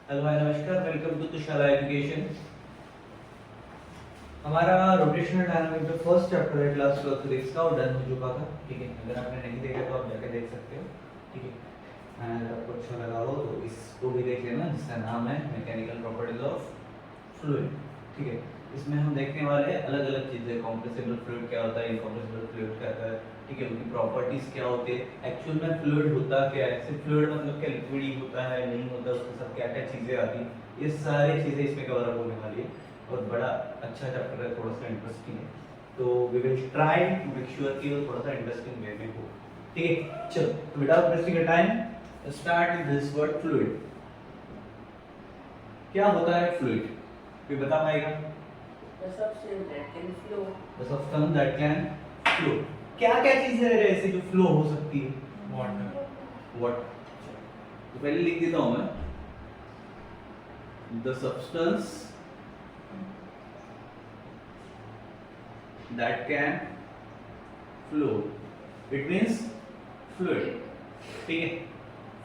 Hello hi नमस्कार, welcome to Thushara education. हमारा rotational dynamic जो फर्स्ट चैप्टर है क्लास 12 फिजिक्स का वो डन हो चुका था। ठीक है, अगर आपने नहीं देखा तो आप जाके देख सकते हो। ठीक है, अगर आपको अच्छा लगा हो तो इसको भी देख लेना, जिसका नाम है मैकेनिकल प्रॉपर्टीज ऑफ फ्लूइड। ठीक है, इसमें हम देखने वाले हैं अलग अलग चीज़ें, कॉम्प्रेसिबल फ्लूइड क्या होता है, इनकॉम्प्रेसिबल फ्लूइड क्या होता है। ठीक है, उनकी प्रॉपर्टीज क्या होती है, एक्चुअल में फ्लूइड होता क्या है, सिर्फ फ्लूइड मतलब क्या लिक्विड ही होता है, नहीं होता, उसके साथ क्या क्या चीज़ें आती हैं, ये सारी चीज़ें इसमें कवर अप होने वाली है। और बड़ा अच्छा चैप्टर है, थोड़ा सा इंटरेस्टिंग है, तो we will try to make sure कि वो थोड़ा सा इंटरेस्टिंग वे में हो। ठीक है, चलो तो without wasting time start with this word fluid. क्या होता है फ्लूइड, कोई बता पाएगा? The substance that can flow. The substance that can flow। क्या क्या चीजें हैं ऐसी जो फ्लो हो सकती है? वाटर। तो पहले लिख देता हूं मैं, the substance that can flow, it means fluid। ठीक है,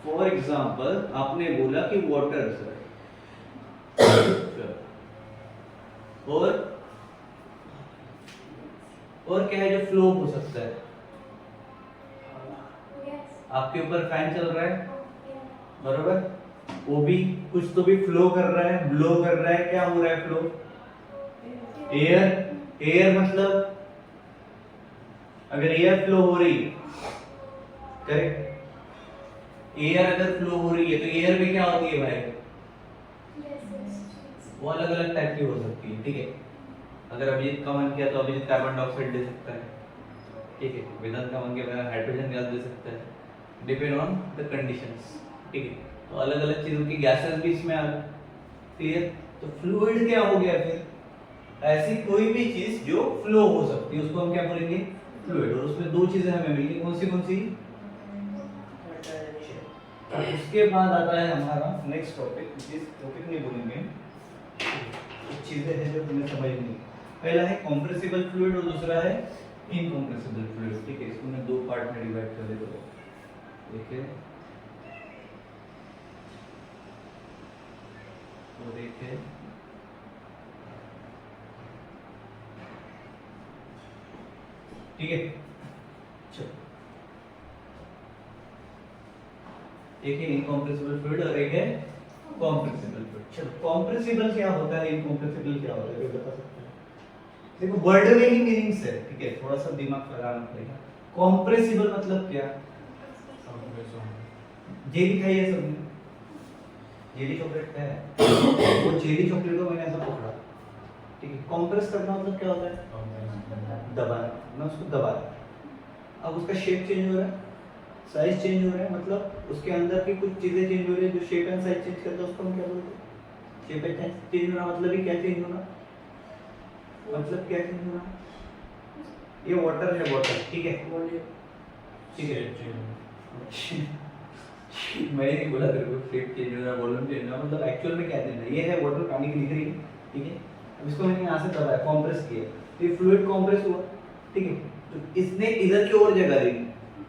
फॉर एग्जाम्पल आपने बोला कि वाटर सर, और क्या है जो फ्लो हो सकता है? आपके ऊपर फैन चल रहा है, बरोबर, वो भी कुछ तो भी फ्लो कर रहा है, ब्लो कर रहा है, क्या हो रहा है फ्लो? एयर। एयर मतलब अगर एयर फ्लो हो रही, करेक्ट, एयर अगर फ्लो हो रही है तो एयर में क्या होती है भाई? वो अलग अलग टाइप की हो सकती है। ठीक है, अगर अभिजीत का मन किया तो अभिजीत कार्बन डाइऑक्साइड दे सकता है। ठीक है, वेदांत का मन किया हाइड्रोजन गैस दे सकता है, डिपेंड ऑन द कंडीशंस। ठीक है, तो अलग अलग चीजों की गैसेस भी इसमें आ गई। क्लियर? तो फ्लूइड क्या हो गया फिर? ऐसी कोई भी चीज जो फ्लो हो सकती है उसको हम क्या बोलेंगे? फ्लूइड। और उसमें दो चीजें हमें मिली, कौन सी कौन सी? और उसके बाद आता है हमारा नेक्स्ट टॉपिक, जिस टॉपिक में बोलेंगे कुछ चीजें हैं जो तुम्हें समझनी। पहला है कॉम्प्रेसिबल फ्लूइड और दूसरा है इनकॉम्प्रेसिबल फ्लूइड। ठीक है, इसको मैं दो पार्ट में डिवाइड कर देता हूँ। देखिए तो देखिए, ठीक है, चलो एक है इनकॉम्प्रेसिबल फ्लूइड और एक है कॉम्प्रेसिबल फ्लूइड। चलो कॉम्प्रेसिबल क्या होता है, इनकॉम्प्रेसिबल क्या होता है, कोई बता सकता है? देखो वर्ड में ही मीनिंग्स है। ठीक है, थोड़ा सा दिमाग लगाना पड़ेगा। कॉम्प्रेसिबल मतलब क्या? जेली खाई है सबने, जेली चॉकलेट का है, वो जेली चॉकलेट को मैंने ऐसा पकड़ा। ठीक है, कॉम्प्रेस करना मतलब क्या होता है? दबाना। मैं उसको दबा रहा, अब उसका शेप चेंज हो रहा है, साइज चेंज हो रहा है, मतलब उसके अंदर की कुछ चीजें चेंज हो रही है जो शेप एंड साइज चेंज करता है, उसको हम क्या बोलते हैं? शेप एंड चेंज होना मतलब ही क्या चेंज होना, मतलब क्या चेंज होना? ये वाटर है, वाटर। ठीक है, ठीक है, मैं नहीं बोला तेरे को शेप चेंज होना, वॉल्यूम चेंज होना, मतलब एक्चुअल में क्या चेंज है? ये है वाटर, पानी की दिख रही है। ठीक है, अब इसको मैंने यहाँ से दबाया, कॉम्प्रेस किया, तो ये फ्लूइड कॉम्प्रेस हुआ। ठीक है, तो इसने इधर की ओर जगह दी,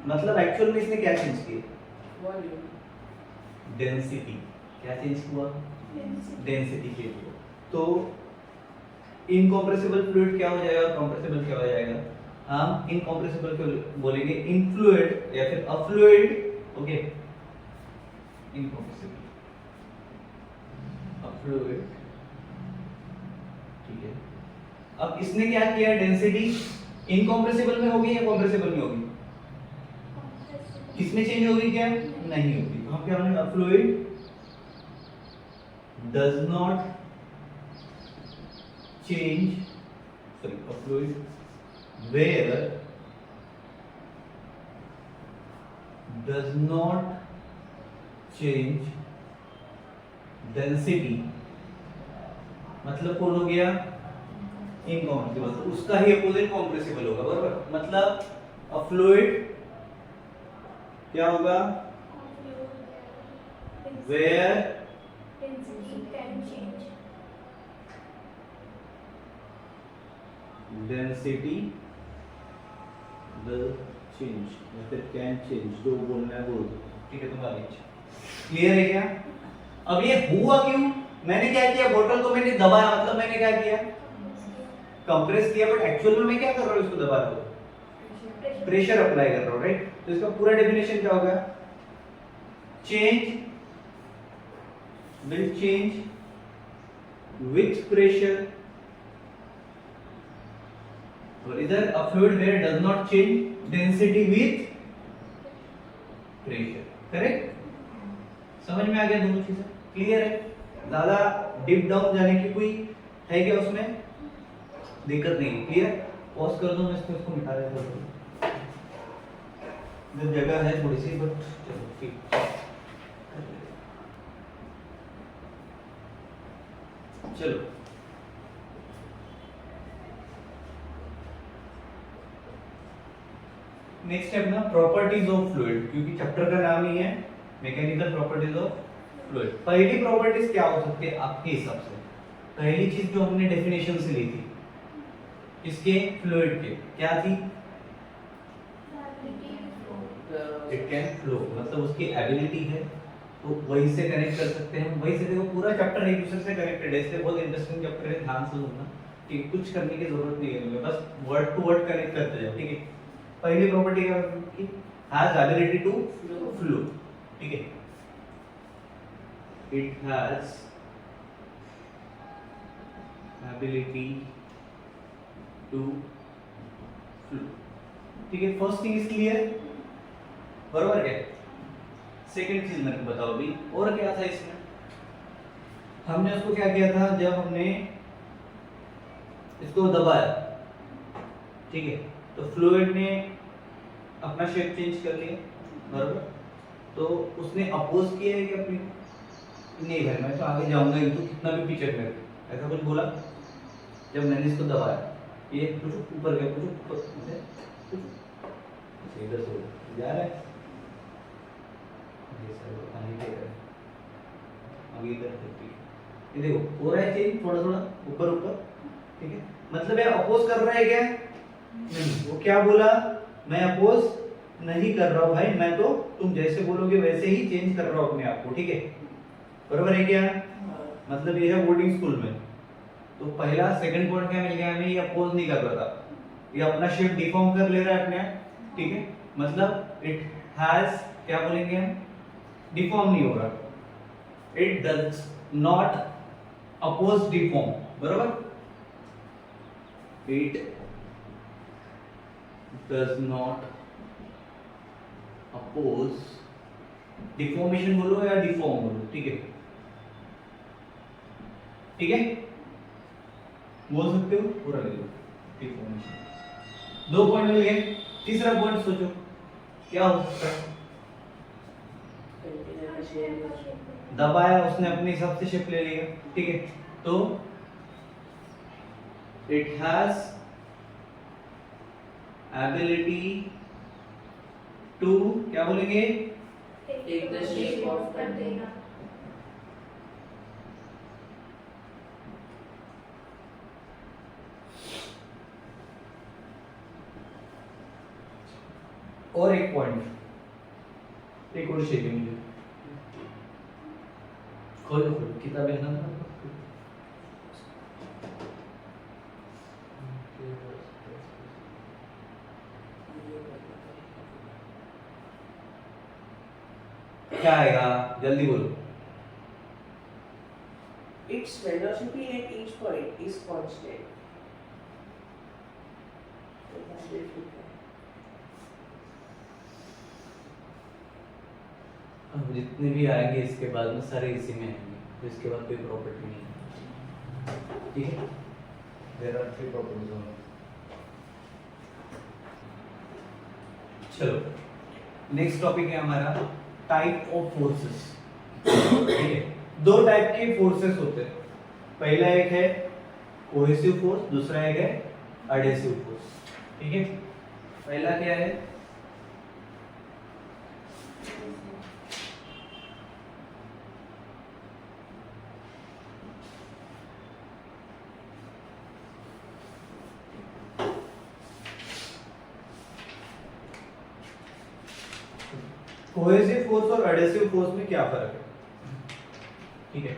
मतलब एक्चुअल में इसने क्या चेंज किया? डेंसिटी। क्या चेंज हुआ? डेंसिटी चेंज हुआ। तो इनकॉम्प्रेसिबल फ्लूइड क्या हो जाएगा और कॉम्प्रेसिबल क्या हो जाएगा? हम इनकॉम्प्रेसिबल को बोलेंगे इनफ्लूइड या फिर अफ्लूइड। Okay, incompressible, अफ्लूइड। ठीक है, अब इसने क्या किया? डेंसिटी इनकॉम्प्रेसिबल में होगी या कॉम्प्रेसिबल में होगी? इसमें चेंज होगी क्या? नहीं होगी। तो हम क्या बोलेंगे? A fluid does not change, sorry, a fluid where does not change density, मतलब कौन हो गया? इनकॉम्प्रेसिबल। तो उसका ही अपोजिट कॉम्प्रेसिबल होगा, बराबर। मतलब अ फ्लूइड क्या होगा? वेयर डेंसिटी विल चेंज या फिर कैन चेंज, जो बोलना है बोल दो। ठीक है, तुम्हारी इच्छा। क्लियर है क्या? अब ये हुआ क्यों? मैंने क्या किया, बोतल को मैंने दबाया, मतलब मैंने क्या किया, कंप्रेस किया, बट एक्चुअल में मैं क्या कर रहा हूँ, इसको दबा रहा हूँ, प्रेशर अप्लाई कर रहा हूँ, राइट? तो इसका पूरा डेफिनेशन क्या होगा, change will change with pressure, और इधर a fluid where does not change density with pressure, correct? समझ में आ गया दोनों चीजें, क्लियर है? ज्यादा डीप डाउन जाने की कोई है क्या उसमें, दिक्कत नहीं है, क्लियर? पॉज कर दो, मैं इसको मिटा देता हूं, इधर जगह है थोड़ी सी, बट चलो ठीक। चलो नेक्स्ट स्टेप ना, प्रॉपर्टीज ऑफ फ्लूइड, क्योंकि चैप्टर का नाम ही है मैकेनिकल प्रॉपर्टीज ऑफ फ्लूइड। पहली प्रॉपर्टीज क्या हो सकती है आपके हिसाब से? पहली चीज जो हमने डेफिनेशन से ली थी इसके फ्लूइड के, क्या थी? इट कैन फ्लो, मतलब उसकी एबिलिटी है, तो वही से कनेक्ट कर सकते हैं हम, वही से। देखो पूरा चैप्टर एक दूसरे से कनेक्टेड है, इसलिए बहुत इंटरेस्टिंग चैप्टर है, ध्यान से सुनना, ठीक है? कुछ करने की जरूरत नहीं है, बस वर्ड टू वर्ड कनेक्ट करते जाओ, ठीक है? पहली प्रॉपर्टी क्या है, हैज एबिलिटी टू फ्लो, ठीक है? It has ability to flow, ठीक है? फर्स्ट थिंग इज क्लियर, बरोबर क्या? सेकंड चीज मेरे को बताओ अभी, और क्या था इसमें? हमने उसको क्या किया था, जब हमने इसको दबाया, ठीक है, तो फ्लूइड ने अपना शेप चेंज कर लिया, बरोबर? तो उसने अपोज किया है कि अपनी, नहीं भाई मैं तो आगे जाऊंगा ही, तो कितना भी पीछे कर, ऐसा कुछ बोला? जब मैंने इसको दबाया, ये कुछ ऊपर गया, कुछ ऊपर, इधर से जा रहा है, अभी इधर ये देखो हो रहा है चेंज, थोड़ा थोड़ा ऊपर ऊपर, ठीक है? मतलब ये अपोज कर रहा है क्या? नहीं। वो क्या बोला, मैं अपोज नहीं कर रहा हूं भाई, मैं तो तुम जैसे बोलोगे वैसे ही चेंज कर रहा हूं अपने आप को, ठीक है? बरोबर है क्या? मतलब ये है बोर्डिंग स्कूल में, तो पहला सेकंड पॉइंट क्या मिल गया हमें, ये अपोज नहीं कर रहा था, ये अपना शेप डिफॉर्म कर ले रहा है अपने आप, ठीक है? मतलब इट हैज, क्या बोलेंगे हम, डिफॉर्म नहीं हो रहा, it does not oppose deform, बरोबर? It does not oppose deformation, बोलो या डिफॉर्म बोलो, ठीक है? ठीक है, बोल सकते हो, पूरा ले लो, डिफॉर्मेशन। 2 पॉइंट मिल गए, तीसरा पॉइंट सोचो क्या हो सकता है? दबाया, उसने अपने हिसाब से शेप ले लिया, ठीक है? तो इट हैज एबिलिटी टू, क्या बोलेंगे, Take the shape of container. और एक पॉइंट, एक और शेप है, मुझे खोलो खोलो किताबें ना, क्या आएगा, जल्दी बोलो। Its velocity at each point is constant. अब जितने भी आएंगे इसके बाद में सारे इसी में आएंगे, तो इसके बाद कोई प्रॉपर्टी नहीं है, ठीक है? There are 3 properties only. चलो नेक्स्ट टॉपिक है हमारा टाइप ऑफ फोर्सेस, ठीक है? 2 टाइप के फोर्सेस होते हैं, पहला एक है कोहेसिव फोर्स, दूसरा एक है एडहेसिव फोर्स, ठीक है? पहला क्या है, कोहेसिव फोर्स और एडहेसिव फोर्स में क्या फर्क है? ठीक है,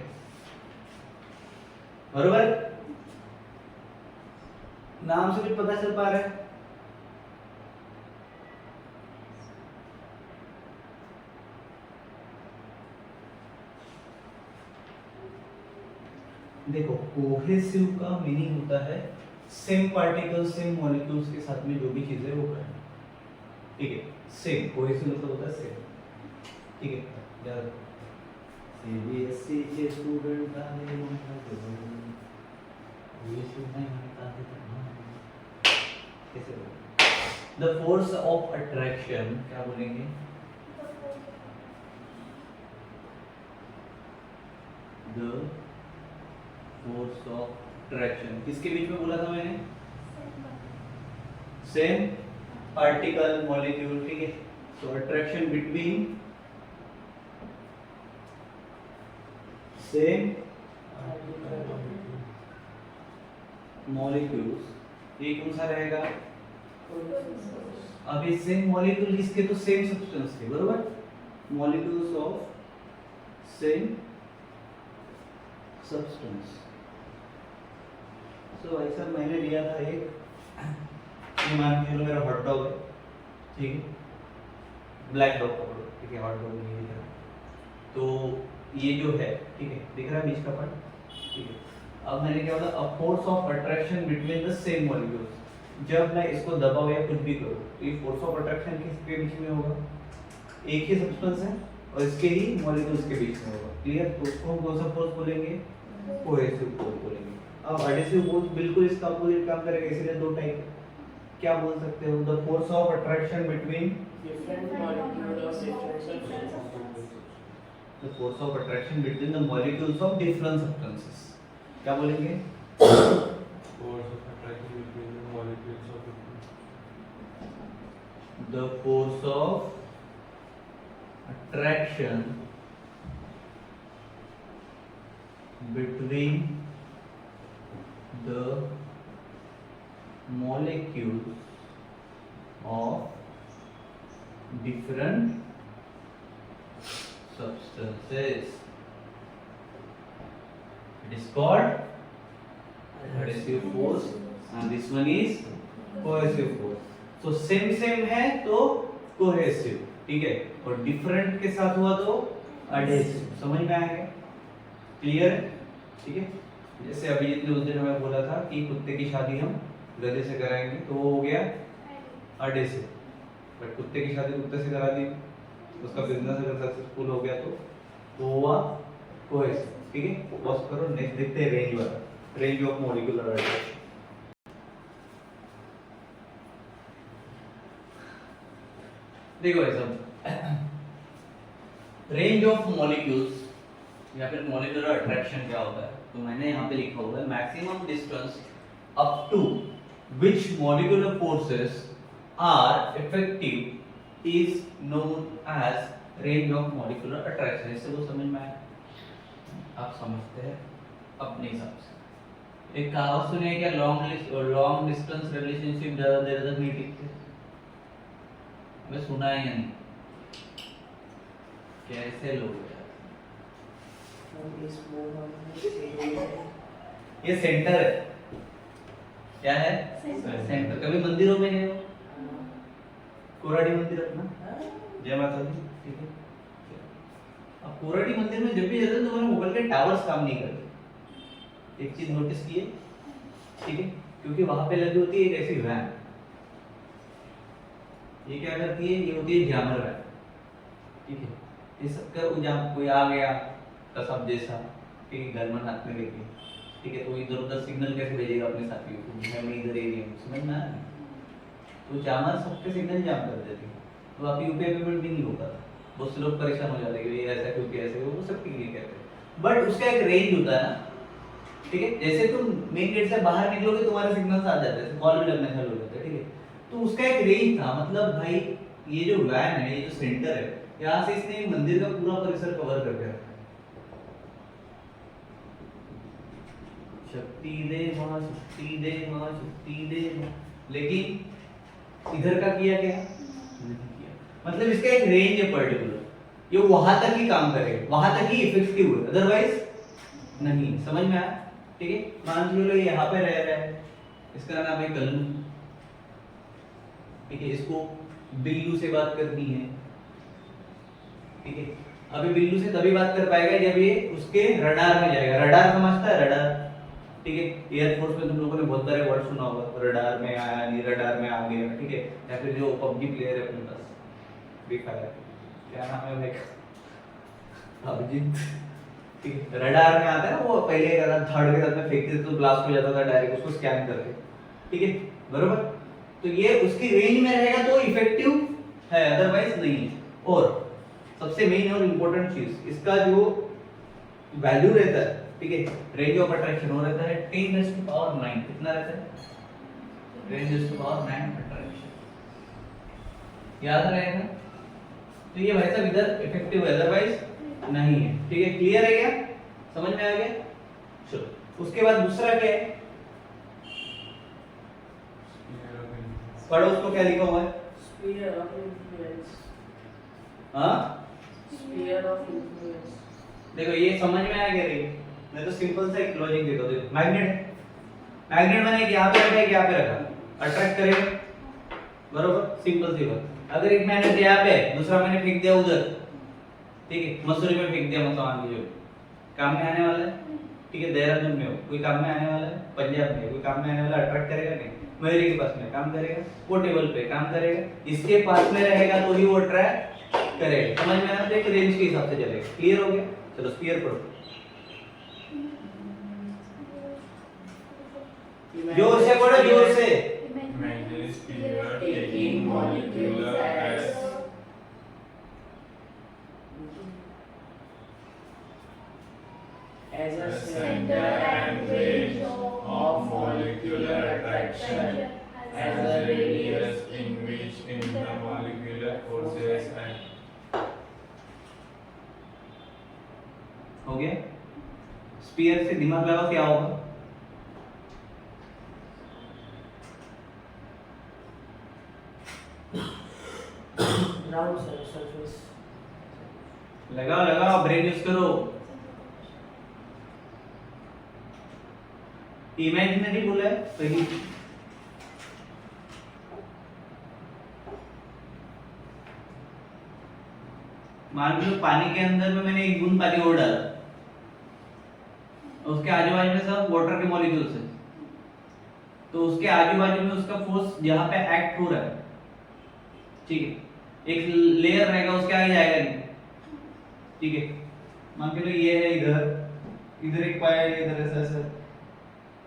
बरोबर? नाम से कुछ पता चल पा रहा है? देखो, कोहेसिव का मीनिंग होता है सेम पार्टिकल्स सेम मॉलिक्यूल्स के साथ में जो भी चीजें वो करना, ठीक है? सेम, कोहेसिव मतलब होता है सेम, ठीक है? यार सीबीएसई के स्टूडेंट आने ये सुनना ही मानता है कैसे बोलेंगे? द फोर्स ऑफ अट्रैक्शन, क्या बोलेंगे? द फोर्स ऑफ अट्रैक्शन किसके बीच में बोला था मैंने? सेम पार्टिकल मॉलिक्यूल, ठीक है? तो अट्रैक्शन बिटवीन सेम मॉलिक्यूल्स, ये कौन सा रहेगा? अभी सेम मॉलिक्यूल किसके? तो सेम सब्सटेंस के, बरोबर? Molecules of same substance. तो ऐसा मैंने लिया था एक, ये मान के चलो मेरा हॉट डॉग है, ठीक है? ब्लैक डॉग पकड़ो, ठीक है? हॉट डॉग नहीं दिख रहा, तो ये जो है, ठीक है, दिख रहा है बीच का पार्ट, ठीक है? अब मैंने क्या बोला? A force of attraction between the same molecules. जब मैं इसको दबाऊं या कुछ भी करूं, तो ये फोर्स ऑफ अट्रैक्शन किसके बीच में होगा? एक ही सब्सटेंस है और इसके ही मॉलिक्यूल्स के बीच में होगा, क्लियर? तो उसको हम कौन सा फोर्स बोलेंगे? कोहेसिव फोर्स बोलेंगे। अब एडिसिव फोर्स बिल्कुल इसका अपोजिट काम करेगा, इसलिए दो टाइप है। क्या बोल सकते हो? The force of attraction between different molecule of different substances. the force of attraction between the molecules of different substances, क्या बोलेंगे? Force of attraction between the molecules of The force of attraction between the molecules of different substances. It is called adhesive force and this one is cohesive force. So same है तो cohesive, ठीक है? और different के साथ हुआ तो adhesive। समझ में आएगा? क्लियर है? ठीक है? जैसे अभिजीत ने उस दिन हमें बोला था कि कुत्ते की शादी हम गधे से कराएंगे, तो वो हो गया adhesive। बट कुत्ते की शादी कुत्ते से करा दी, उसका बिजनेस अगर सक्सेसफुल हो गया तो हुआ कोहेसिव, ठीक है? पॉज करो, नेक्स्ट देखते हैं रेंज वाला, रेंज ऑफ मॉलिक्यूलर अट्रैक्शन। देखो ऐसा, रेंज ऑफ मॉलिक्यूल्स या फिर मॉलिक्यूलर अट्रैक्शन क्या होता है? तो मैंने यहाँ पे लिखा हुआ है maximum distance up to which molecular forces are effective is known as range of molecular attraction. इससे वो समझ में आया? आप समझते हैं अपने हिसाब से। एक कहावत सुनी है क्या? लॉन्ग डिस्टेंस रिलेशनशिप ज्यादा देर तक नहीं टिकते। मैं सुना है या नहीं? कैसे लोग हैं? ये सेंटर है, क्या है? सेंटर। कभी मंदिरों में गए हो? कोराडी मंदिर अपना, जय माता दी, ठीक है? अब कोराडी मंदिर में जब भी जाते हो तुम्हारे मोबाइल के टावर्स काम नहीं करते। एक चीज नोटिस किए, ठीक है? क्योंकि वहां पे लगी होती है एक ऐसी वैन, ये क्या करती है? ये होती है जामर वैन, ठीक है? ये सबका कोई आ गया कसम जैसा, ठीक है? घर में हाथ में लेके, ठीक है? तो इधर उधर सिग्नल कैसे भेजेगा अपने साथियों को? मैं इधर एरिया में, समझ में आया? तो जामर सबके सिग्नल जाम कर देती है, तो आपकी यूपीआई पेमेंट भी नहीं होता था। बहुत से लोग परेशान हो जाते हैं कि ऐसा क्योंकि ऐसे, वो सब ठीक नहीं कहते, बट उसका एक रेंज होता है ना, ठीक है? जैसे तुम मेन गेट से बाहर निकलोगे तुम्हारे सिग्नल्स आ जाते हैं, कॉल भी लगने चालू हो जाते हैं, ठीक है? तो उसका एक रेंज था, मतलब भाई ये जो वैन है, ये जो सेंटर है, यहाँ से इसने मंदिर का पूरा परिसर कवर करके रखा है। शक्ति दे मां, शक्ति दे मां, शक्ति दे मां। लेकिन इधर का किया क्या? नहीं किया। मतलब इसका एक रेंज है पर्टिकुलर, ये वहां तक ही काम करेगा, वहां तक ही इफेक्टिव है, अदरवाइज नहीं। समझ में आया? ठीक है, मान लो यहाँ पे रह रहा है, इसका नाम है कलम, ठीक है, इसको बिल्लू से बात करनी है, ठीक है। अभी बिल्लू से तभी बात कर पाएगा जब ये उसके रडार में जाएगा। रडार समझता है? रडार, ठीक है, एयरफोर्स में तुम लोगों ने बहुत सारे वर्ड सुना होगा, रडार में आया, नहीं रडार में आ गया, ठीक है। या फिर जो पबजी प्लेयर है अपने पास, फ्री फायर, क्या नाम है भाई, अभिजीत, ठीक है, रडार में आता है ना, वो पहले अगर थर्ड के साथ में फेंकते थे तो ब्लास्ट हो जाता था डायरेक्ट, उसको स्कैन करके, ठीक है, बरोबर। तो ये उसकी रेंज में रहेगा तो इफेक्टिव है, अदरवाइज नहीं है। और सबसे मेन और इंपॉर्टेंट चीज, इसका जो वैल्यू रहता है, ठीक है, रेंज ऑफ अट्रैक्शन वो रहता है 10⁹ कितना रहता है? 10⁹ अट्रैक्शन, याद रहेगा। तो ये भाई साहब इधर इफेक्टिव है, अदरवाइज नहीं है, ठीक है। क्लियर है क्या? समझ में आ गया? चलो, उसके बाद दूसरा क्या है, पढ़ो उसको, क्या लिखा हुआ है? Sphere of influence. हाँ, Sphere of influence. देखो ये समझ में आया क्या? नहीं, मैं तो सिंपल सा एक लॉजिक देता हूँ। देखो मैग्नेट, मैग्नेट मैंने यहाँ पे रखा है, यहाँ पे रखा, अट्रैक्ट करेगा, बरोबर, सिंपल सी बात। अगर एक मैग्नेट यहाँ पे, दूसरा मैंने फेंक दिया उधर, ठीक है, मसूरी में फेंक दिया, मतलब मान लीजिए, काम में आने वाला है, ठीक है, देहरादून में हो, कोई काम में आने वाला है, पंजाब में कोई काम में आने वाला, अट्रैक्ट करेगा नहीं? मेरे के पास में काम करेगा, वो टेबल पे काम करेगा, इसके पास में रहेगा तो ही वो अट्रैक्ट करेगा। समझ में आया? तो एक रेंज के हिसाब से चलेगा। क्लियर हो गया? चलो स्फीयर पढ़ो, जोर से पढ़ो, जोर से। Imaginary sphere taking molecular As a center and range of molecular attraction as a radius in which intermolecular forces act. हो गया? स्फीयर से दिमाग लगाओ, क्या होगा? round surface. लगाओ लगाओ, ब्रेन यूज करो। इमेजिनरी बोला है सही, मान लो पानी के अंदर में मैंने एक बूंद पानी और डाला, उसके आजू बाजू में सब वाटर के मॉलिक्यूल्स हैं, तो उसके आजू बाजू में उसका फोर्स जहां पे एक्ट हो रहा है, ठीक है, एक लेयर रहेगा, उसके आगे जाएगा नहीं, ठीक है। मान के लो ये है, इधर इधर एक पाया है, इधर ऐसा ऐसा,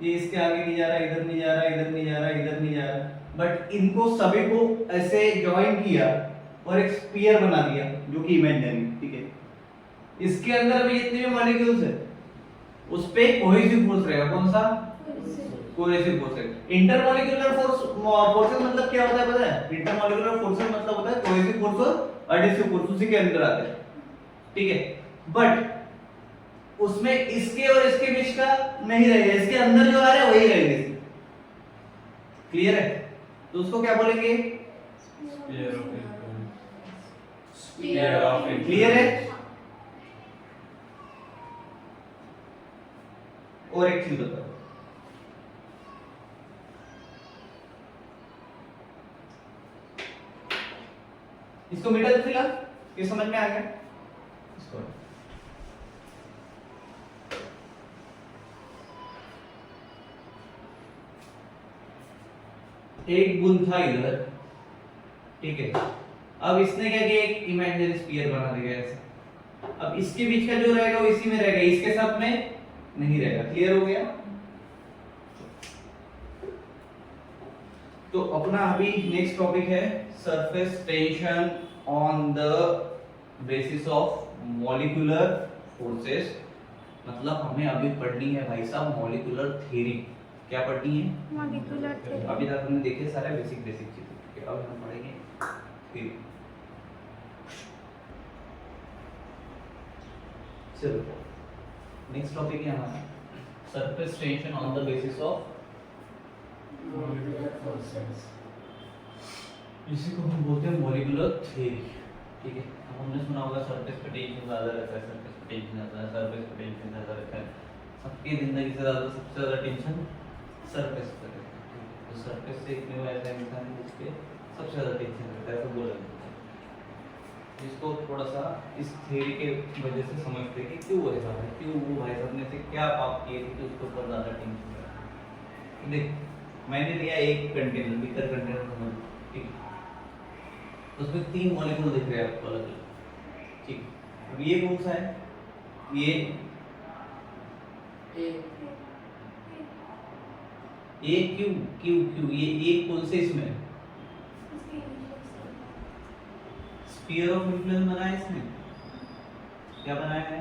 ये इसके आगे नहीं जा रहा, इधर नहीं जा रहा, इधर नहीं जा रहा, इधर नहीं जा रहा, बट इनको सभी को ऐसे ज्वाइन किया और एक स्फीयर बना दिया जो कि इमेजिनरी, ठीक है। इसके अंदर भी जितने भी मॉलिक्यूल्स है उस पे कोहेसिव फोर्स रहेगा, कौन सा? कोहेसिव फोर्स है। इंटरमॉलिक्यूलर फोर्सेस मतलब क्या होता है पता है? इंटरमॉलिक्यूलर फोर्सेस मतलब होता है कोहेसिव फोर्स और एडिसिव फोर्स, उसी के अंदर आते हैं, ठीक है। बट उसमें इसके और इसके बीच का नहीं रहेगा, इसके अंदर जो आ रहा है वही रहेगा। क्लियर है? तो उसको क्या बोलेंगे? Sphere of influence. Sphere of influence. Clear है? और एक चीज बताओ, इसको मिटा दो फिलहाल, ये समझ में आ गया? इसको एक बूंद था इधर, ठीक है, अब इसने क्या किया, एक इमेजिनरी स्फीयर बना दिया ऐसा। अब इसके बीच का जो रहेगा वो इसी में रहेगा, इसके साथ में नहीं रहेगा। क्लियर हो गया? तो अपना अभी नेक्स्ट टॉपिक है surface tension on the basis of molecular forces. मतलब हमें अभी पढ़नी है भाई साहब मॉलिक्यूलर थ्योरी। क्या पढ़नी है? Molecular theory. अभी तक हमने देखे सारे बेसिक चीजें, अब हम पढ़ेंगे थ्योरी। चलो नेक्स्ट टॉपिक है हमारा surface tension on the basis of Molecular forces. इसी को हम बोलते हैं मॉलिक्यूलर थ्योरी, ठीक है। अब हमने सुना होगा सरफेस पे टेंशन ज़्यादा रहता है, सरफेस पे टेंशन आता है, सरफेस पे टेंशन ज़्यादा रहता है। सबकी ज़िंदगी से ज़्यादा सबसे ज़्यादा टेंशन सरफेस पे रहता है। ठीक है? तो सरफेस से एक में ऐसा इंसान है जिसके सबसे ज़्यादा टेंशन रहता है, ऐसा बोला जाता है। जिसको थोड़ा सा इस थ्योरी के वजह से समझते हैं कि क्यों ऐसा है, क्यों वो भाई साहब ने से क्या पाप किए थे कि उसके ऊपर ज़्यादा टेंशन है। देख, मैंने लिया एक कंटेनर, बीकर कंटेनर समझ, ठीक है? उसमें 3 मॉलिक्यूल दिख रहे हैं आपको अलग अलग, ठीक। अब ये कौन सा है? ये क्यू क्यू क्यू, ये कौन से इसमें है? स्फीयर ऑफ इन्फ्लुएंस बनाया है इसने। क्या बनाया है?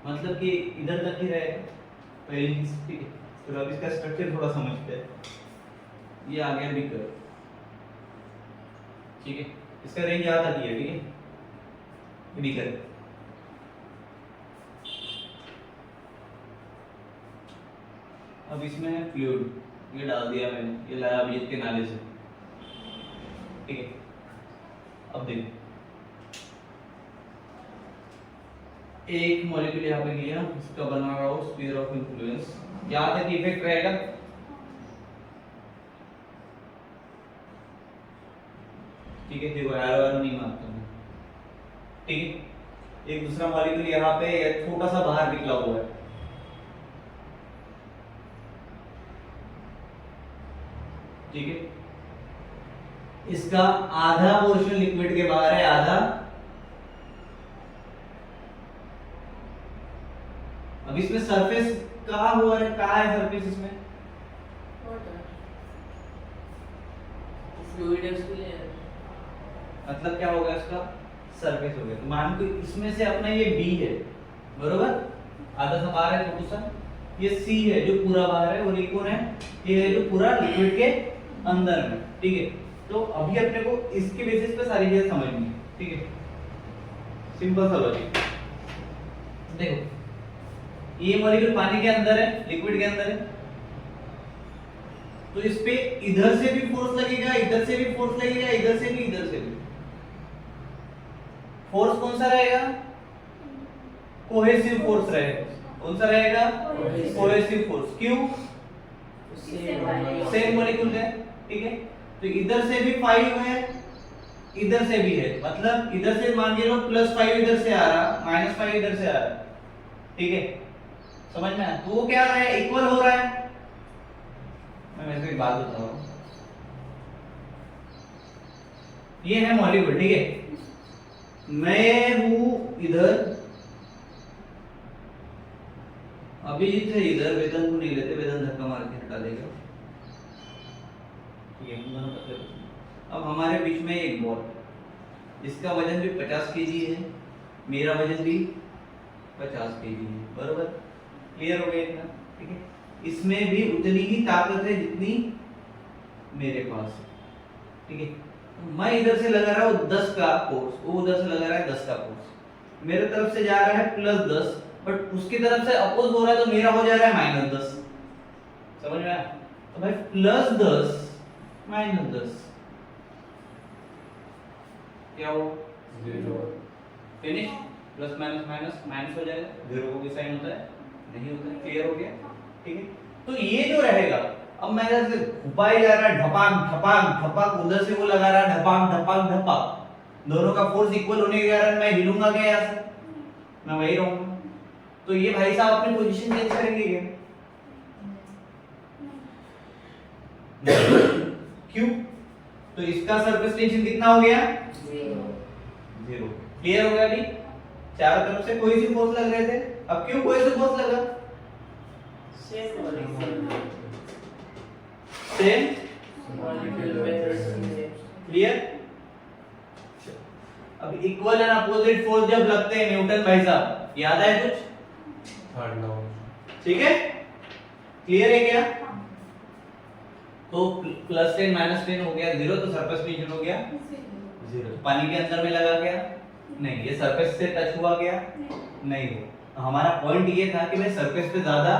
मतलब कि इधर तक ही रहेगा पहली चीज, ठीक है। तो अब इसका स्ट्रक्चर थोड़ा समझते हैं। ये आ गया बीकर, ठीक है। इसका रेंज यहाँ तक ही है, ठीक है, बीकर। अब इसमें है फ्लूइड, ये डाल दिया मैंने, ये लाया अभिजीत के नाले से, ठीक है। अब देखो, एक मॉलिक्यूल यहाँ पे लिया, इसका बना रहा हो स्फीयर ऑफ इन्फ्लुएंस, यहाँ तक इफेक्ट रहेगा। ठीक है, देखो एरो नहीं मारता हूँ, ठीक है। एक दूसरा मॉलिक्यूल यहाँ पे छोटा सा बाहर निकला हुआ है, ठीक है। इसका आधा पोर्शन लिक्विड के बाहर है, आधा। अब इसमें सरफेस कहाँ हुआ है, कहाँ है सरफेस इसमें? फ्लूइड है उसके लिए। मतलब क्या होगा इसका? सरफेस हो गया। तो मान को इसमें से अपना ये बी है, बरोबर, आधा सा बाहर है छोटा सा, ये सी है जो पूरा बाहर है, और ये कौन है? ये है जो पूरा लिक्विड के अंदर में, ठीक है। तो अभी अपने को इसके बेसिस पे सारी चीजें समझनी है, ठीक है। सिंपल सा लॉजिक देखो, ये मॉलिक्यूल पानी के अंदर है, लिक्विड के अंदर है, तो इस पे इधर से भी फोर्स लगेगा, इधर से भी फोर्स लगेगा, इधर से भी, इधर से भी। फोर्स कौन सा रहेगा? कोहेसिव फोर्स रहेगा। कौन सा रहेगा? Cohesive force. क्यों? सेम मॉलिक्यूल है, ठीक है। तो इधर से भी 5 है, इधर से भी है, मतलब इधर से मान लो +5 इधर से आ रहा, -5 इधर से आ रहा, ठीक है। समझ में आया? तो वो क्या रहा है? इक्वल हो रहा है। मैं वैसे एक बात बता रहा हूं, ये है मॉलिक्यूल, ठीक है। मैं हूं इधर, अभिजीत है इधर, वेदन को नहीं लेते, वेदन धक्का मार के हटा देगा, ठीक है। हम दोनों पतले पतले। अब हमारे बीच में एक बॉल, इसका वजन भी 50 केजी है, मेरा वजन भी 50 केजी है, बरोबर। क्लियर हो गया इतना, ठीक है। इसमें भी उतनी ही ताकत है जितनी मेरे पास है, ठीक है। मैं इधर से लगा रहा हूं 10 का फोर्स, वो उधर से लगा रहा है 10 का फोर्स, मेरे तरफ से जा रहा है +10, बट उसकी तरफ से अपोज हो रहा है, तो मेरा हो जा रहा है -10। समझ में आया? तो भाई +10 -10 क्या हो? 0 finish. Plus minus minus minus हो जाएगा, 0 को भी साइन होता है, नहीं होता है। क्लियर हो गया, ठीक है। तो ये जो रहेगा, अब मैं इधर से घुपाई जा रहा है, ढपाक ढपाक ढपाक, उधर से वो लगा रहा है ढपाक ढपाक ढपाक, दोनों का फोर्स इक्वल होने के कारण मैं हिलूंगा क्या यहाँ से? मैं वही रहूंगा। तो ये भाई साहब अपनी पोजीशन चेंज करेंगे क्या? क्यों? तो इसका सरफेस टेंशन कितना हो गया? 0। क्लियर हो गया अभी? चारों तरफ से कोई सी फोर्स लग रहे थे, अब क्यों कोई सी फोर्स लगा? Same molecule same. क्लियर? अब इक्वल एंड अपोजिट फोर्स जब लगते हैं न्यूटन भाई साहब, याद है कुछ? Third law. ठीक है, क्लियर है क्या? तो +10 -10 हो गया 0, तो सरफेस टेंशन हो गया 0। पानी के अंदर में लगा क्या? नहीं। ये सरफेस से टच हुआ क्या? नहीं हुआ। हमारा पॉइंट ये था कि भाई सरफेस पे ज्यादा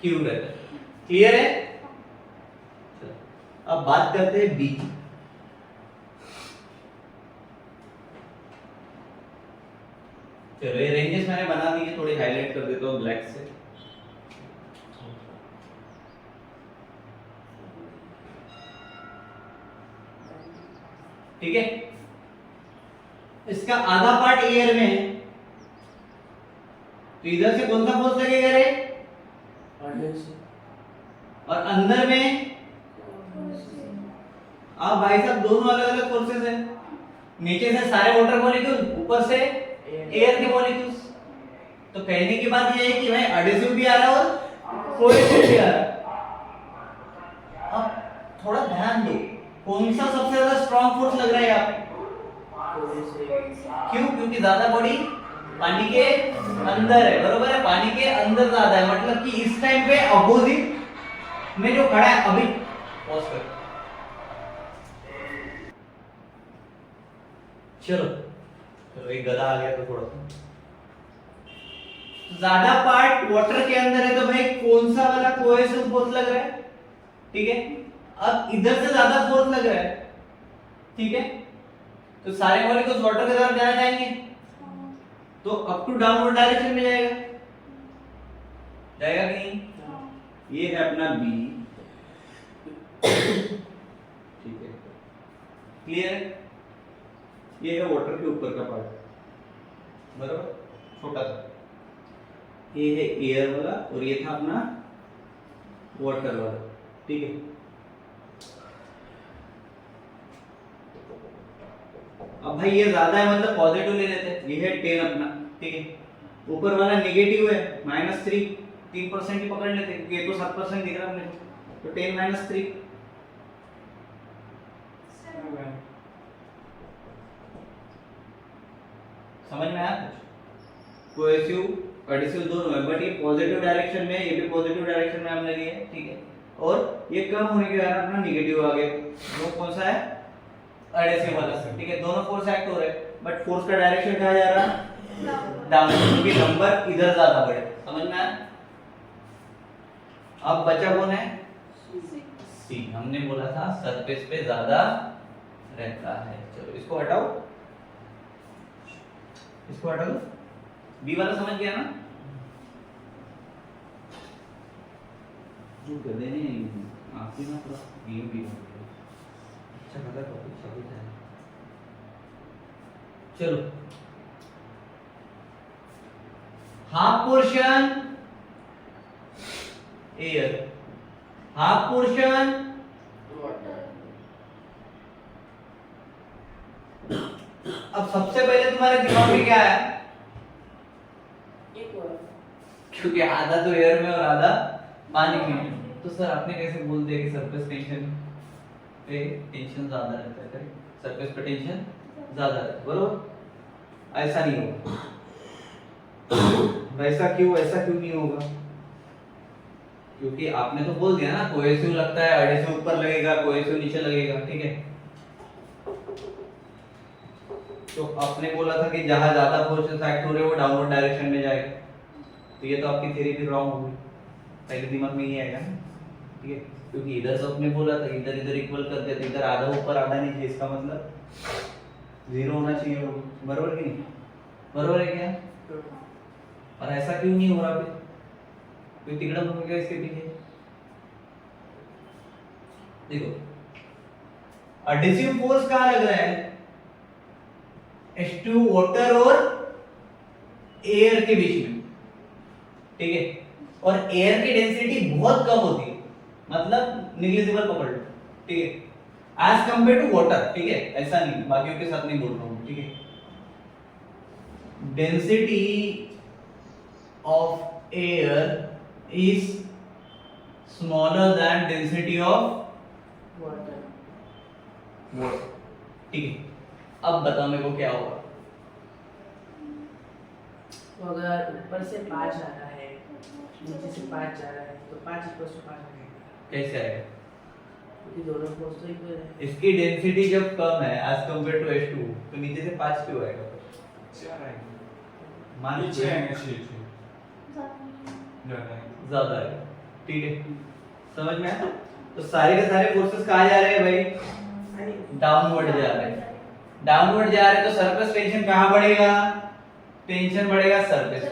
क्यू रहता है। क्लियर है? चलो अब बात करते हैं बी। चलो ये रेंजेस मैंने बना दिए, थोड़ी हाईलाइट कर देता हूँ ब्लैक से। ठीक है, इसका आधा पार्ट एयर में है, तो इधर से कौन सा फोर्स लगेगा रे? और अंदर में आप भाई साहब दोनों अलग अलग फोर्सेस हैं। नीचे से सारे वाटर मॉलिक्यूल, ऊपर से एयर के मॉलिक्यूल्स। तो कहने की बात यह है कि भाई एडिसिव भी आ रहा है और कोएसिव भी आ रहा है। अब थोड़ा ध्यान दो, कौन सा सबसे ज्यादा स्ट्रॉन्ग फोर्स लग रहा है यहाँ पे? क्यों? क्योंकि ज्यादा बॉडी पानी के अंदर है, बरोबर है? पानी के अंदर ज्यादा है, मतलब कि इस टाइम पे अपोजिट में जो खड़ा है, अभी पॉज कर, चलो एक गधा आ गया तो थोड़ा सा ज्यादा पार्ट वाटर के अंदर है, तो भाई कौन सा वाला कोएसिव फोर्स लग रहा है? ठीक है, अब इधर से ज्यादा फोर्स लग रहा है, ठीक है, तो सारे मॉलिक्यूल्स वाटर की तरफ जाना चाहेंगे, तो अप टू डाउनवर्ड डायरेक्शन में जाएगा कि नहीं? ये है अपना बी, ठीक है, क्लियर है? ये है वाटर के ऊपर का पार्ट, बराबर, छोटा सा। ये है एयर वाला और ये था अपना वाटर वाला, ठीक है। अब भाई ये ज्यादा है, मतलब पॉजिटिव ले लेते हैं, ये है 10 अपना, ठीक है। ऊपर वाला नेगेटिव है -3, 3% ही पकड़ लेते हैं, ये तो 7% दिख रहा है अपने को, तो 10 - 3 समझ में आया कुछ? कोएसिव एडिसिव दोनों है, बट ये पॉजिटिव डायरेक्शन में, ये भी पॉजिटिव डायरेक्शन में हमने लिए, ठीक है। और ये कम होने के कारण अपना नेगेटिव आ गया, वो कौन सा है? एडिसिव वाला, ठीक है। दोनों फोर्स एक्ट हो रहे हैं, बट फोर्स का डायरेक्शन कहाँ जा रहा है? डाउन, क्योंकि नंबर इधर ज्यादा बड़े, समझ में आया? अब बचा कौन है? सी। हमने बोला था सरफेस पे ज्यादा रहता है। चलो इसको हटाओ, इसको हटा दो। बी वाला समझ गया ना? जो गधे ने आपकी ना पूरा गेम भी हो गया। अच्छा गधा टॉपिक सभी है। चलो, half portion air, half portion अब सबसे पहले तुम्हारे दिमाग में क्या है? क्योंकि आधा तो एयर में और आधा पानी में, तो सर आपने कैसे बोल दिया कि सरफेस टेंशन पे टेंशन ज्यादा रहता है? करेक्ट, सरफेस पे टेंशन ज्यादा रहता है, बरोबर? ऐसा नहीं होगा। वैसा क्यों, ऐसा क्यों नहीं होगा? क्योंकि आपने तो बोल दिया ना, कोएसिव लगता है, एडिसिव ऊपर लगेगा, कोएसिव नीचे लगेगा, ठीक है। तो आपने बोला था कि जहां ज्यादा फोर्स एक्ट हो रहे हैं वो डाउनवर्ड डायरेक्शन में जाएगा, तो ये तो आपकी थ्योरी भी रॉन्ग हो गई। पहले दिमाग में ये आएगा ना, ठीक है, क्योंकि इधर तो आपने बोला था इधर इधर इक्वल कर दिया, तो इधर आधा ऊपर आधा नीचे, इसका मतलब 0 होना चाहिए, बरोबर कि नहीं? बरोबर है क्या? और ऐसा क्यों नहीं हो रहा? कोई तिगड़ा हो गया इसके पीछे? देखो, एडिसिव फोर्स कहां लग रहा है? H2 वाटर और एयर के बीच में, ठीक है। और एयर की डेंसिटी बहुत कम होती है, मतलब निग्लिजिबल पकड़ लो, ठीक है, एज कंपेयर टू वाटर, ठीक है। ऐसा नहीं, बाकियों के साथ नहीं बोल रहा हूं, ठीक है। Density of air is smaller then density of water, ठीक है। अब बताओ मेरे को क्या होगा? तो अगर ऊपर से 5 आ रहा है, नीचे से 5 जा रहा है, तो 5 = 5 आएगा। कैसे आएगा? क्योंकि दोनों फोर्स तो इक्वल है। इसकी डेंसिटी जब कम है एज कंपेयर टू H2, तो नीचे से 5 क्यों आएगा? 4 आएगा। मान नीचे आएंगे 6 ज्यादा है। ज्यादा है, ठीक है, समझ में आया? तो सारे के सारे फोर्सेस कहाँ जा रहे हैं भाई? डाउनवर्ड जा रहे हैं। डाउनवर्ड जा रहे हैं तो सरफेस टेंशन कहाँ बढ़ेगा? टेंशन बढ़ेगा सरफेस,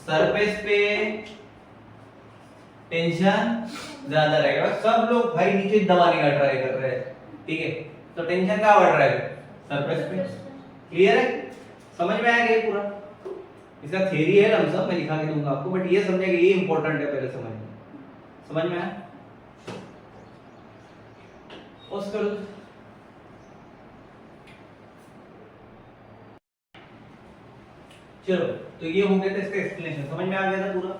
सरफेस पे टेंशन ज्यादा रहेगा। सब लोग भाई नीचे दबाने का ट्राई कर रहे हैं, ठीक है, तो टेंशन कहाँ बढ़ रहा है? सरफेस पे। क्लियर है? समझ में आया ये पूरा? इसका थ्योरी है लमसम, मैं लिखा के दूंगा आपको, बट ये समझे कि ये इंपॉर्टेंट है पहले समझ में आया? उसको चलो, तो ये हो गया था इसका एक्सप्लेनेशन, समझ में आ गया था पूरा?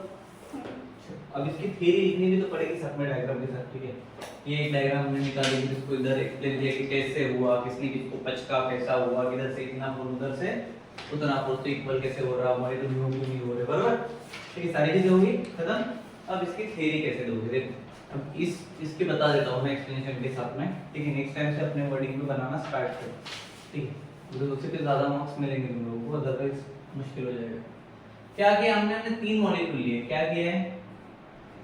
अब इसकी थ्योरी लिखनी भी तो पड़ेगी साथ में डायग्राम के साथ, ठीक है। ये एक डायग्राम हमने निकाली, इसको इधर एक्सप्लेन किया कि कैसे हुआ, किसने किसको पचका, कैसा हुआ, किधर से इतना पुल, उधर से उतना पुल, तो इक्वल कैसे हो रहा, हमारे तो न्यू नहीं हो रहे, बराबर? ठीक है, सारी चीजें होगी खत्म। अब इसकी थ्योरी कैसे दोगे देखो, अब इसके बता देता हूं मैं एक्सप्लेनेशन के साथ में, ठीक है। नेक्स्ट टाइम से अपने वर्डिंग को बनाना स्टार्ट करो, ठीक है, तो उससे फिर ज्यादा मार्क्स मिलेंगे तुम लोगों को, अदरवाइज मुश्किल हो जाएगा। क्या किया हमने 3 मॉलिक्यूल लिए, क्या किया है?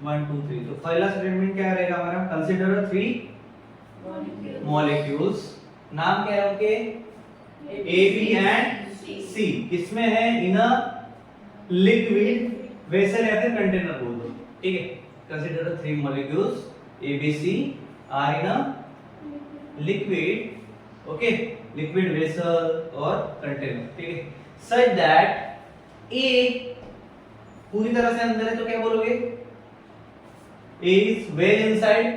1 2 3। तो पहला स्टेटमेंट क्या रहेगा हमारा? कंसीडर 3 मॉलिक्यूल्स, नाम क्या है उनके? ए बी एंड सी। किसमें है? इन अ लिक्विड वेसल या फिर कंटेनर बोल दो, ठीक है। Consider 3 molecules A B C are in a liquid, okay, liquid vessel और कंटेनर, ठीक है, सच दैट ए पूरी तरह से अंदर है तो क्या बोलोगे? A is well inside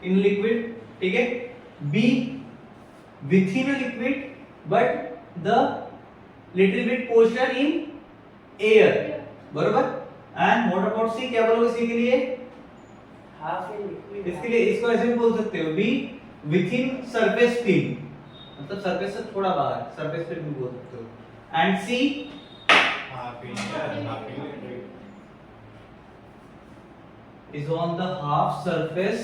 in liquid, ठीक है। B within a liquid but the little bit portion in air, बरोबर। And what about C? क्या बोलोगे C के लिए? हाफ इन लिक्विड, इसके लिए इसको ऐसे भी बोल सकते हो, B within surface film, मतलब सरफेस से थोड़ा बाहर, सरफेस फिल्म भी बोल सकते हो। And C half in is on the half surface.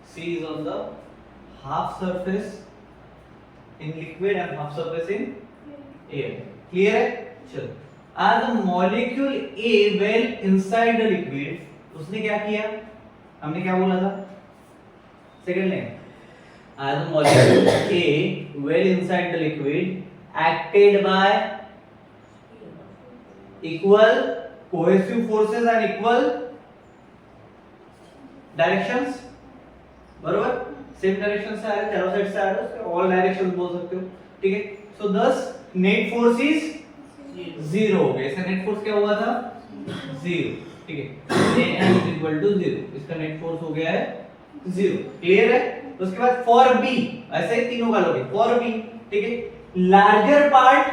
C is on the half surface in liquid and half surface in air. Clear है? चलो, as the molecule A well inside the liquid, उसने क्या किया? हमने क्या बोला था? Second line, as the molecule A well inside the liquid acted by equal cohesive forces and equal directions, बरोबर। सेम डायरेक्शन से आ रहे, चारों साइड से आ रहे, उसके ऑल डायरेक्शंस बोल सकते हो, ठीक है। सो thus नेट फोर्स इज 0 हो गया। इसका नेट फोर्स क्या हुआ था? 0, ठीक है। An is equal to 0, इसका नेट फोर्स हो गया है 0। क्लियर है? उसके बाद फॉर बी ऐसे ही तीनों का लोगे, फॉर बी, ठीक है, larger part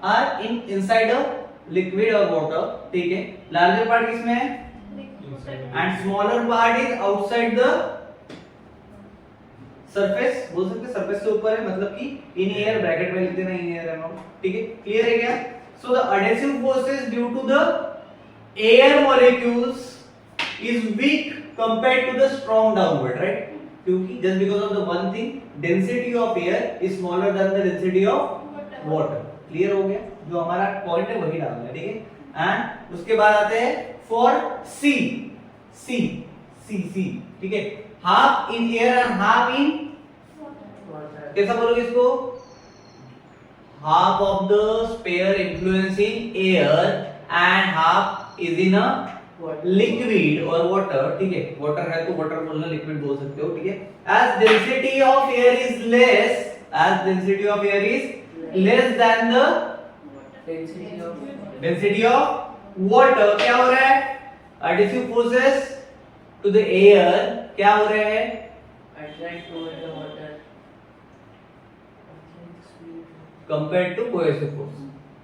are in inside a liquid और वाटर, ठीक है। लार्जर पार्ट किसमें है? And smaller part is outside the surface, बोल सकते सरफेस से ऊपर है, मतलब कि इन एयर, ब्रैकेट में लिख देना इन एयर अमाउंट, ठीक है। क्लियर है क्या? So the adhesive forces due to the air molecules is weak compared to the strong downward, right? क्योंकि just because of the one thing, density of air is smaller than the density of water. Clear हो गया? जो हमारा point है वही डालना है, ठीक है। एंड उसके बाद आते हैं for C, C C C, ठीक है, half in air and half in, कैसा बोलोगे इसको? Half of the sphere influence in air and half is in a liquid और वाटर, ठीक है। वाटर है तो वाटर बोलना, लिक्विड बोल सकते हो, ठीक है। As density of air is less, as density of air is less than the density of water, क्या हो रहा है? Adhesive forces to the air क्या हो रहे हैं? Attract toward the water compared to cohesive force,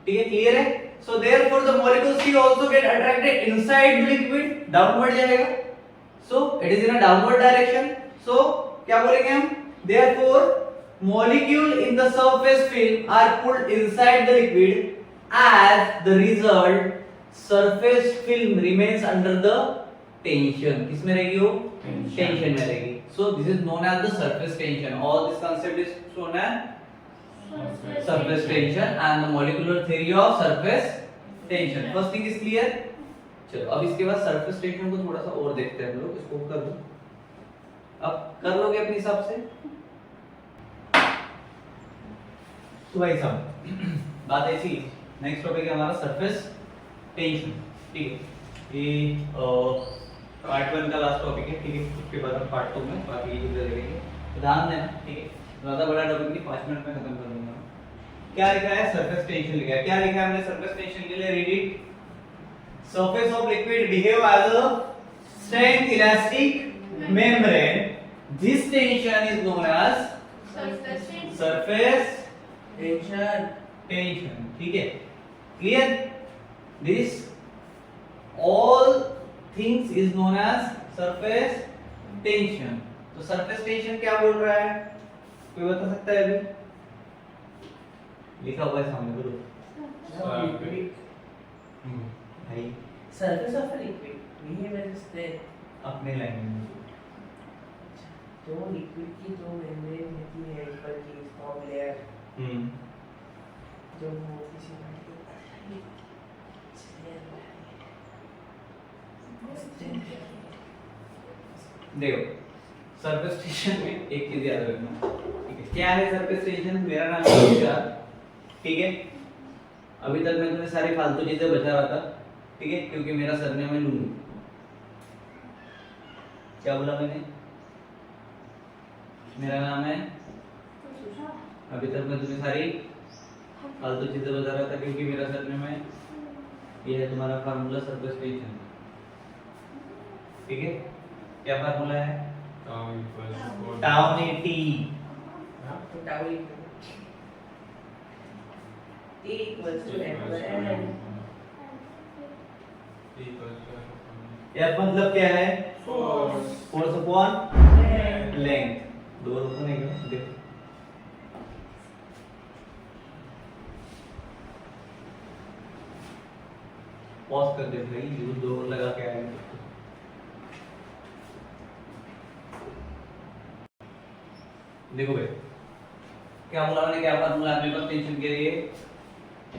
ठीक है। क्लियर है? so therefore the molecule C also get attracted inside the liquid, downward जाएगा, so it is in a downward direction, so क्या बोलेंगे हम? therefore molecule in the surface film are pulled inside the liquid, as the result surface film remains under the tension, किसमें रहेगी वो? Tension में रहेगी। so this is known as the surface tension, all this concept is shown as surface tension and the molecular theory of surface tension. First thing is clear. चलो अब इसके बाद surface tension को थोड़ा सा और देखते हैं हम लोग. इसको कर दो. अब कर लोगे अपने हिसाब से. तो भाई साहब बात ऐसी. नेक्स्ट टॉपिक है हमारा सरफेस टेंशन. ठीक है, ये पार्ट 1 का लास्ट टॉपिक है. ठीक है, उसके बाद हम पार्ट 2 में बाकी की चीजें देखेंगे. ध्यान देना. ठीक है, ज्यादा बड़ा टॉपिक नहीं, 5 मिनट में खत्म कर दूंगा. क्या लिखा है? सरफेस टेंशन लिखा है. क्या लिखा है हमने सरफेस टेंशन के लिए? Read it. Surface of liquid behave as a strength elastic membrane. This tension is known as surface tension. Tension. ठीक है, clear? This all things is known as surface tension. तो सरफेस टेंशन क्या बोल रहा है? कोई बता सकता है अभी? लिखा हुआ है सामने, बोलो भाई. Surface of liquid behave as strength. अपने लैंग्वेज में. जो लिक्विड की जो मेम्ब्रेन होती है ऊपर की फॉर्म लेयर, जो वो किसी देखो, सरफेस टेंशन में एक चीज याद रखना. ठीक है, क्या है सरफेस टेंशन? मेरा नाम है विशाल. ठीक है, अभी तक मैं तुम्हें सारी फालतू चीजें बता रहा था. ठीक है, क्योंकि मेरा सरनेम है लूंगी. क्या बोला मैंने? मेरा नाम है. अभी तक मैं तुम्हें सारी फालतू चीजें बता रहा था क्योंकि मेरा सरनेम है. ये है तुम्हारा फार्मूला सरफेस टेंशन. ठीक है, क्या फार्मूला है? टाउ ने टी. तो tau T equals to F/N. F मतलब क्या है? Force. Force upon Length. Length. दो रुको नहीं करो. देखो, पॉज कर दे भाई. यूज दो लगा के आएंगे. देखो भाई, क्या बोला मैंने? क्या फार्मूला है अपने पास टेंशन के लिए?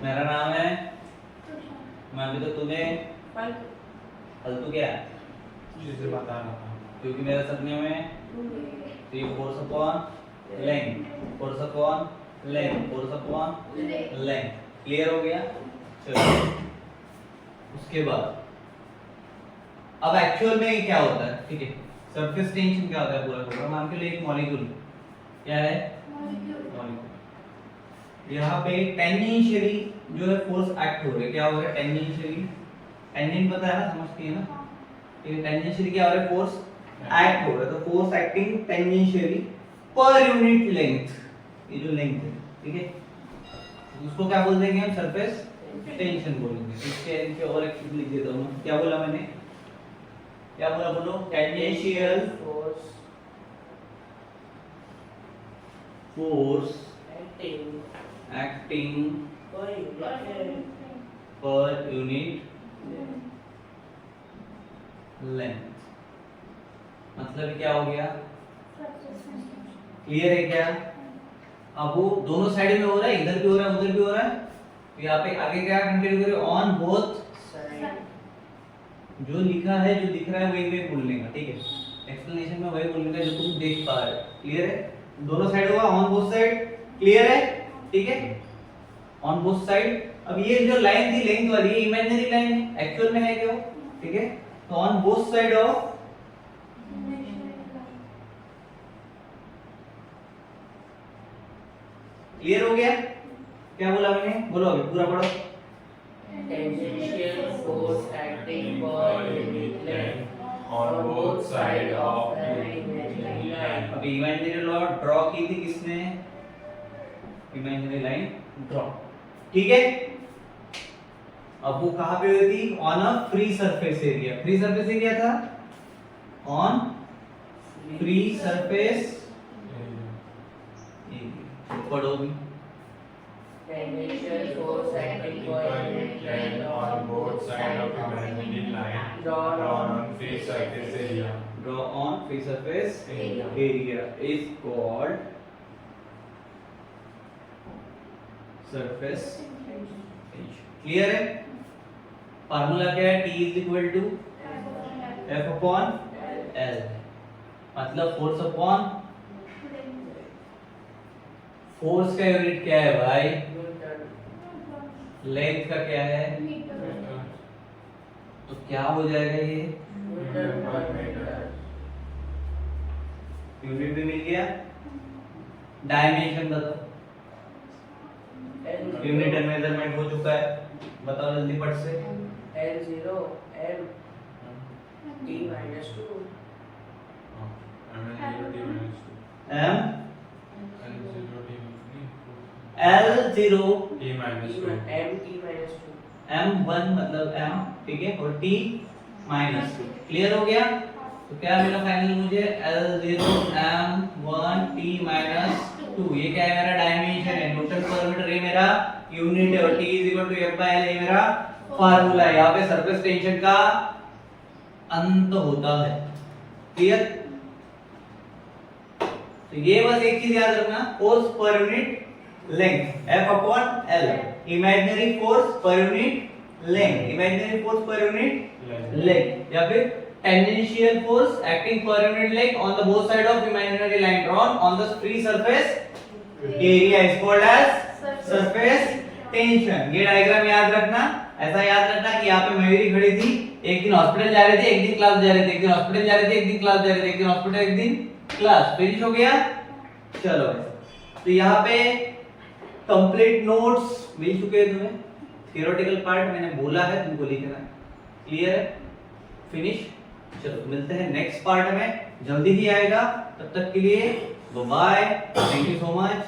मेरा नाम है. मैं अभी तो तुम्हें फालतू क्या है चीजें बता रहा था. क्योंकि मेरा सरनेम है. तो ये force upon length, force upon length, force upon length. Clear हो गया? चलो, उसके बाद अब एक्चुअल में क्या होता है? ठीक है, सरफेस टेंशन क्या होता है? पूरा पूरा मान के लिए एक मॉलिक्यूल क्या है? मॉलिक्यूल. यहाँ पे टेंजेंशियली जो है फोर्स एक्ट हो रहा है. क्या हो रहा है? टेंजेंशियली. टेंजेंट पता है ना, समझती है ना? ठीक है, टेंजेंशियली क्या हो रहा है? फोर्स एक्ट हो रहा है. तो फोर्स एक्टिंग टेंजेंशियली पर यूनिट लेंथ. ये जो लेंथ है, ठीक है, उसको क्या बोल देंगे हम? सरफेस टेंशन बोलेंगे. इसके नीचे और एक चीज लिख देता हूं. क्या बोला मैंने? क्या बोला? बोलो. Tangential Force. Force Acting. Acting Length. पर यूनिट लेंथ. मतलब क्या हो गया? क्लियर है क्या? अब वो दोनों साइड में हो रहा है, इधर भी हो रहा है उधर भी हो रहा है. तो यहाँ पे आगे क्या कंटिन्यू करें? On both. Side. जो लिखा है, जो दिख रहा है वही वही बोलने का. ठीक है, एक्सप्लेनेशन में वही बोलने का जो तुम देख पा रहे हो. क्लियर है? दोनों साइड होगा, ऑन बोथ साइड. क्लियर है? ठीक है, ऑन बोथ साइड. अब ये जो लाइन थी लेंथ वाली, ये इमेजिनरी लाइन है, एक्चुअल में है क्या? ठीक है, तो on both side of clear हो गया? क्या बोला मैंने? बोलो अभी पूरा पढ़ो. Tangential force acting per unit length on both side of the the imaginary line. अभी इमेजिनरी लॉ ड्रॉ की थी किसने? Imaginary line draw. ठीक है, अब वो कहां पे हुई थी? On a free surface area. Free surface area था ऑन फ्री सरफेस. पढ़ो भी. Tangential force acting per unit length on both sides of imaginary line drawn on on free surface area. Draw on free surface Area. area is called surface clear है? Formula क्या है? T is equal to F upon L, मतलब force upon force का unit क्या है भाई? Length का क्या है? तो क्या हो जाएगा ये? यूनिट भी मिल गया, डायमेंशन बताओ, यूनिट एंड मेजरमेंट हो चुका है, बताओ जल्दी पट से। L0 M T minus 2 M L 0 T minus 2. M L 0 T L0 T minus 2. M T minus 2 M1 मतलब M, ठीक है, और T माइनस 2, क्लियर हो गया? तो क्या मिला फाइनल मुझे? L0 M1 T माइनस 2, ये क्या है? मेरा डायमेंशन है, न्यूटन पर मीटर ये मेरा यूनिट है, और T is equal to F by L ये मेरा फार्मूला है। यहाँ पे सरफेस टेंशन का अंत होता है, क्लियर? तो ये बस एक चीज याद रखना, force per unit length F upon L, imaginary force per unit length, imaginary force per unit length, या फिर tangential force acting per unit length on the both side of imaginary line drawn on the free surface area is called as surface tension. ये diagram याद रखना, ऐसा याद रखना कि यहाँ पे मयूरी खड़ी थी, एक दिन हॉस्पिटल जा रही थी, एक दिन क्लास जा रही थी, एक दिन हॉस्पिटल जा रही थी, एक दिन क्लास जा रही थी, एक दिन हॉस्पिटल, एक दिन क्लास, फिनिश हो गया। चलो तो यहाँ पे कंप्लीट नोट्स मिल चुके हैं तुम्हें, थियोरेटिकल पार्ट मैंने बोला है तुमको लिखना, क्लियर है? फिनिश। चलो मिलते हैं नेक्स्ट पार्ट में, जल्दी ही आएगा, तब तक के लिए bye, thank you so much.